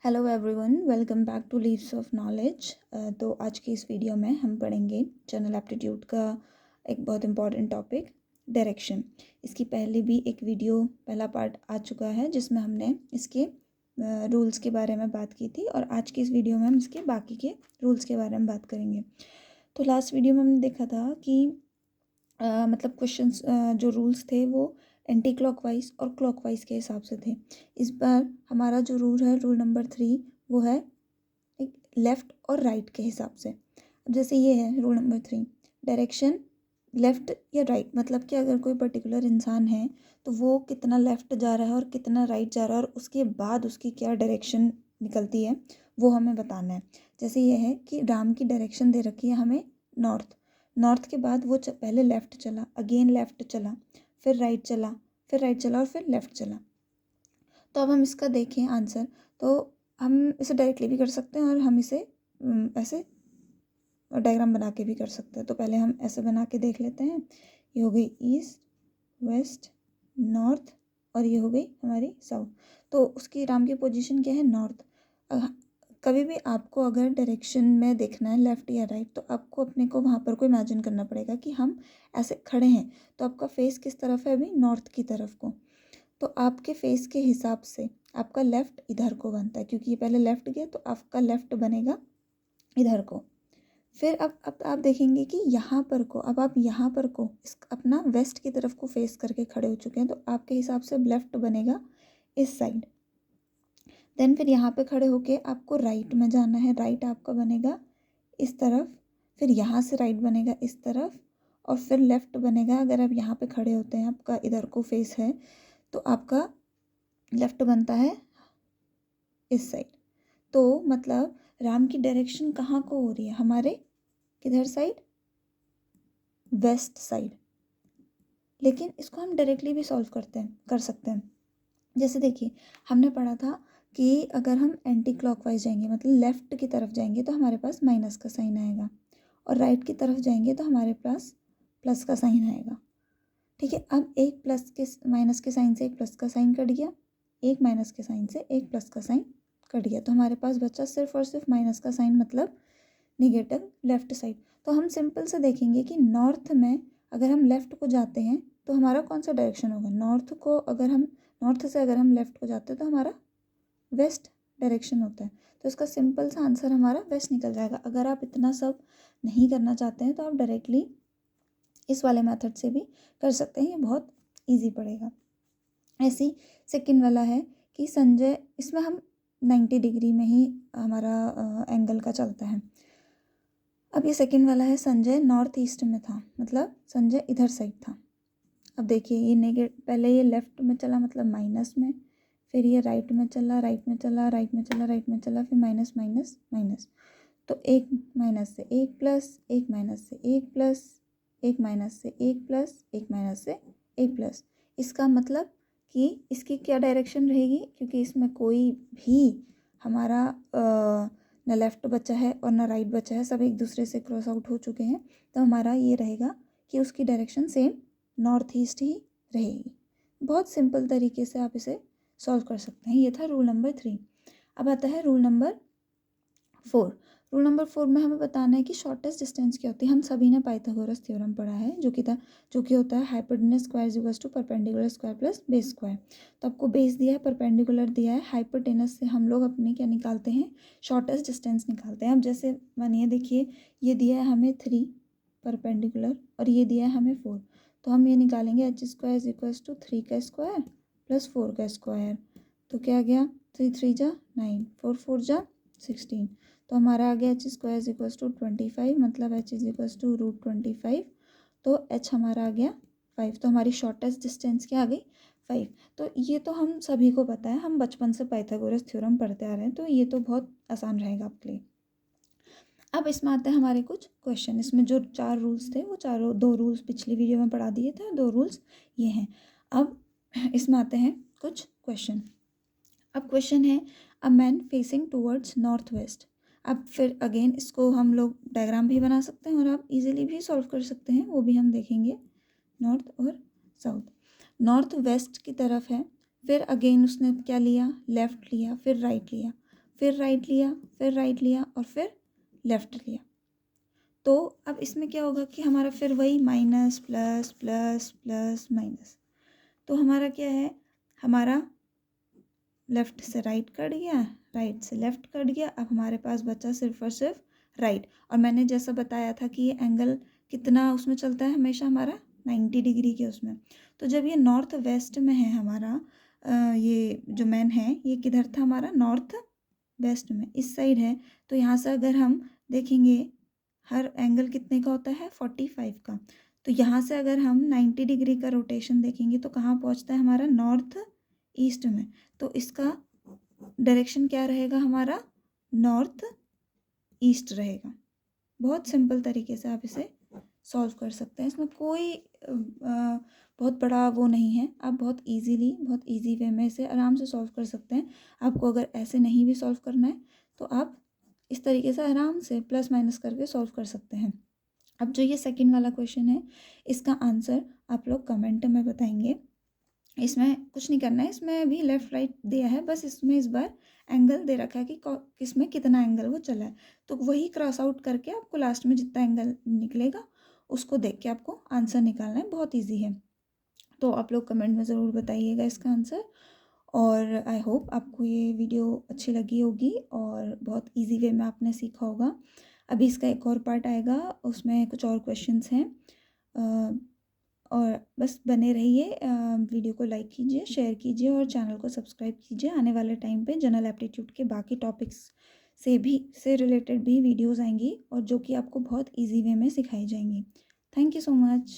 Hello everyone, welcome back to leaves of knowledge. तो आज की इस वीडियो में हम पढ़ेंगे जनरल एप्टीट्यूड का एक बहुत इंपॉर्टेंट टॉपिक, डायरेक्शन। इसकी पहले भी एक वीडियो पहला पार्ट आ चुका है जिसमें हमने इसके रूल्स के बारे में बात की थी, और आज की इस वीडियो में हम इसके बाकी के रूल्स के बारे में बात करेंगे। तो लास्ट वीडियो में हमने देखा था कि मतलब क्वेश्चंस जो रूल्स थे वो एंटी क्लॉकवाइज और क्लॉकवाइज के हिसाब से थे। इस बार हमारा जो रूल है, रूल नंबर 3, वो है एक लेफ़्ट और राइट के हिसाब से। अब जैसे ये है रूल नंबर 3, डायरेक्शन लेफ़्ट या राइट, मतलब कि अगर कोई पर्टिकुलर इंसान है तो वो कितना लेफ़्ट जा रहा है और कितना राइट जा रहा है, और उसके बाद उसकी क्या डायरेक्शन निकलती है वो हमें बताना है। जैसे ये है कि राम की डायरेक्शन दे रखी है हमें नॉर्थ। नॉर्थ के बाद वो पहले लेफ़्ट चला, अगेन लेफ़्ट चला, फिर राइट चला, फिर राइट चला और फिर लेफ़्ट चला। तो अब हम इसका देखें आंसर, तो हम इसे डायरेक्टली भी कर सकते हैं और हम इसे ऐसे डायग्राम बना के भी कर सकते हैं। तो पहले हम ऐसे बना के देख लेते हैं। ये हो गई ईस्ट, वेस्ट, नॉर्थ, और ये हो गई हमारी साउथ। तो उसकी राम की पोजीशन क्या है? नॉर्थ। कभी भी आपको अगर डायरेक्शन में देखना है लेफ़्ट या राइट, तो आपको अपने को वहाँ पर को इमेजिन करना पड़ेगा कि हम ऐसे खड़े हैं, तो आपका फेस किस तरफ है? अभी नॉर्थ की तरफ को। तो आपके फेस के हिसाब से आपका लेफ़्ट इधर को बनता है, क्योंकि ये पहले लेफ़्ट गया तो आपका लेफ़्ट बनेगा इधर को। फिर अब आप देखेंगे कि यहाँ पर को, अब आप यहाँ पर को इस अपना वेस्ट की तरफ को फेस करके खड़े हो चुके हैं, तो आपके हिसाब से लेफ़्ट बनेगा इस साइड। देन फिर यहाँ पे खड़े होके आपको राइट में जाना है, राइट आपका बनेगा इस तरफ, फिर यहाँ से राइट बनेगा इस तरफ, और फिर लेफ़्ट बनेगा। अगर आप यहाँ पे खड़े होते हैं, आपका इधर को फेस है, तो आपका लेफ़्ट बनता है इस साइड। तो मतलब राम की डायरेक्शन कहाँ को हो रही है? हमारे किधर साइड? West side. लेकिन इसको हम डायरेक्टली भी सॉल्व कर सकते हैं। जैसे देखिए, हमने पढ़ा था कि अगर हम एंटी क्लॉकवाइज जाएंगे, मतलब लेफ़्ट की तरफ जाएंगे, तो हमारे पास माइनस का साइन आएगा, और राइट की तरफ जाएंगे तो हमारे पास प्लस का साइन आएगा। ठीक है, अब एक प्लस के माइनस के साइन से एक प्लस का साइन कट गया, एक माइनस के साइन से एक प्लस का साइन कट गया, तो हमारे पास बचा सिर्फ और सिर्फ माइनस का साइन, मतलब निगेटिव लेफ्ट साइड। तो हम सिंपल से देखेंगे कि नॉर्थ में अगर हम लेफ़्ट को जाते हैं तो हमारा कौन सा डायरेक्शन होगा? नॉर्थ को अगर हम नॉर्थ से अगर हम लेफ़्ट को जाते हैं तो हमारा वेस्ट डायरेक्शन होता है। तो इसका सिंपल सा आंसर हमारा वेस्ट निकल जाएगा। अगर आप इतना सब नहीं करना चाहते हैं तो आप डायरेक्टली इस वाले मेथड से भी कर सकते हैं, ये बहुत ईजी पड़ेगा। ऐसी सेकंड वाला है कि संजय, इसमें हम 90 डिग्री में ही हमारा एंगल का चलता है। अब ये सेकंड वाला है, संजय नॉर्थ ईस्ट में था, मतलब संजय इधर साइड था। अब देखिए ये पहले ये लेफ़्ट में चला, मतलब माइनस में, फिर ये राइट में चला, राइट में चला, राइट में चला, राइट में चला, फिर माइनस माइनस माइनस। तो एक माइनस से एक प्लस, एक माइनस से एक प्लस, एक माइनस से एक प्लस, एक माइनस से एक प्लस। इसका मतलब कि इसकी क्या डायरेक्शन रहेगी? क्योंकि इसमें कोई भी हमारा न लेफ़्ट बचा है और ना राइट बचा है, सब एक दूसरे से क्रॉस आउट हो चुके हैं, तो हमारा ये रहेगा कि उसकी डायरेक्शन सेम नॉर्थ ईस्ट ही रहेगी। बहुत सिंपल तरीके से आप इसे सॉल्व कर सकते हैं। ये था रूल नंबर 3। अब आता है रूल नंबर 4। रूल नंबर 4 में हमें बताना है कि शॉर्टेस्ट डिस्टेंस क्या होती है। हम सभी ने पाइथागोरस थ्योरम पढ़ा है, जो कि होता है hypotenuse square is equals to perpendicular square plus base square. तो आपको बेस दिया है, परपेंडिकुलर दिया है, हाइपोटेनस से हम लोग अपने क्या निकालते हैं? शॉर्टेस्ट डिस्टेंस निकालते हैं। अब जैसे मानिए, देखिए ये दिया है हमें 3 परपेंडिकुलर, और ये दिया है हमें 4, तो हम ये निकालेंगे H square is equals to 3 का स्क्वायर प्लस 4 का स्क्वायर। तो क्या आ गया? 3 3 जा 9, 4 4 जा 16। तो हमारा आ गया H square is equals to 25, मतलब एच इज इक्वल्स टू √25। तो एच हमारा आ गया 5। तो हमारी शॉर्टेस्ट डिस्टेंस क्या आ गई? 5। तो ये तो हम सभी को पता है, हम बचपन से पाइथागोरस थ्योरम पढ़ते आ रहे हैं, तो ये तो बहुत आसान रहेगा आपके लिए। अब इसमें आते हैं हमारे कुछ क्वेश्चन। इसमें जो 4 रूल्स थे वो चारों, 2 रूल्स पिछली वीडियो में पढ़ा दिए थे, 2 रूल्स ये हैं। अब इसमें आते हैं कुछ क्वेश्चन। अब क्वेश्चन है, a man facing towards north west. अब फिर अगेन इसको हम लोग डायग्राम भी बना सकते हैं और आप इजीली भी सॉल्व कर सकते हैं, वो भी हम देखेंगे। नॉर्थ और साउथ, नॉर्थ वेस्ट की तरफ है, फिर अगेन उसने क्या लिया? लेफ़्ट लिया, फिर राइट लिया, फिर राइट लिया, फिर राइट लिया और फिर लेफ़्ट लिया। तो अब इसमें क्या होगा कि हमारा फिर वही minus plus plus plus minus. तो हमारा क्या है, हमारा लेफ़्ट से राइट कट गया, राइट से लेफ़्ट कट गया। अब हमारे पास बचा सिर्फ और सिर्फ राइट। और मैंने जैसा बताया था कि ये एंगल कितना उसमें चलता है हमेशा, हमारा 90 डिग्री के उसमें। तो जब ये नॉर्थ वेस्ट में है हमारा, ये जो मैन है ये किधर था हमारा, नॉर्थ वेस्ट में, इस साइड है। तो यहाँ से अगर हम देखेंगे हर एंगल कितने का होता है, 45 का। तो यहाँ से अगर हम 90 डिग्री का रोटेशन देखेंगे तो कहाँ पहुँचता है हमारा, नॉर्थ ईस्ट में। तो इसका डायरेक्शन क्या रहेगा हमारा, नॉर्थ ईस्ट रहेगा। बहुत सिंपल तरीके से आप इसे सॉल्व कर सकते हैं। इसमें कोई बहुत बड़ा वो नहीं है। आप बहुत इजीली, बहुत इजी वे में इसे आराम से सॉल्व कर सकते हैं। आपको अगर ऐसे नहीं भी सॉल्व करना है तो आप इस तरीके से आराम से प्लस माइनस करके सॉल्व कर सकते हैं। अब जो ये सेकंड वाला क्वेश्चन है, इसका आंसर आप लोग कमेंट में बताएंगे। इसमें कुछ नहीं करना है, इसमें भी लेफ़्ट राइट दिया है, बस इसमें इस बार एंगल दे रखा है कि किस में कितना एंगल वो चला है। तो वही क्रॉस आउट करके आपको लास्ट में जितना एंगल निकलेगा उसको देख के आपको आंसर निकालना है। बहुत ईजी है। तो आप लोग कमेंट में ज़रूर बताइएगा इसका आंसर। और आई होप आपको ये वीडियो अच्छी लगी होगी और बहुत ईजी वे में आपने सीखा होगा। अभी इसका एक और पार्ट आएगा, उसमें कुछ और क्वेश्चंस हैं। और बस बने रहिए। वीडियो को लाइक कीजिए, शेयर कीजिए और चैनल को सब्सक्राइब कीजिए। आने वाले टाइम पे जनरल एप्टीट्यूड के बाकी टॉपिक्स से रिलेटेड भी वीडियोस आएंगी और जो कि आपको बहुत इजी वे में सिखाई जाएंगी। Thank you so much.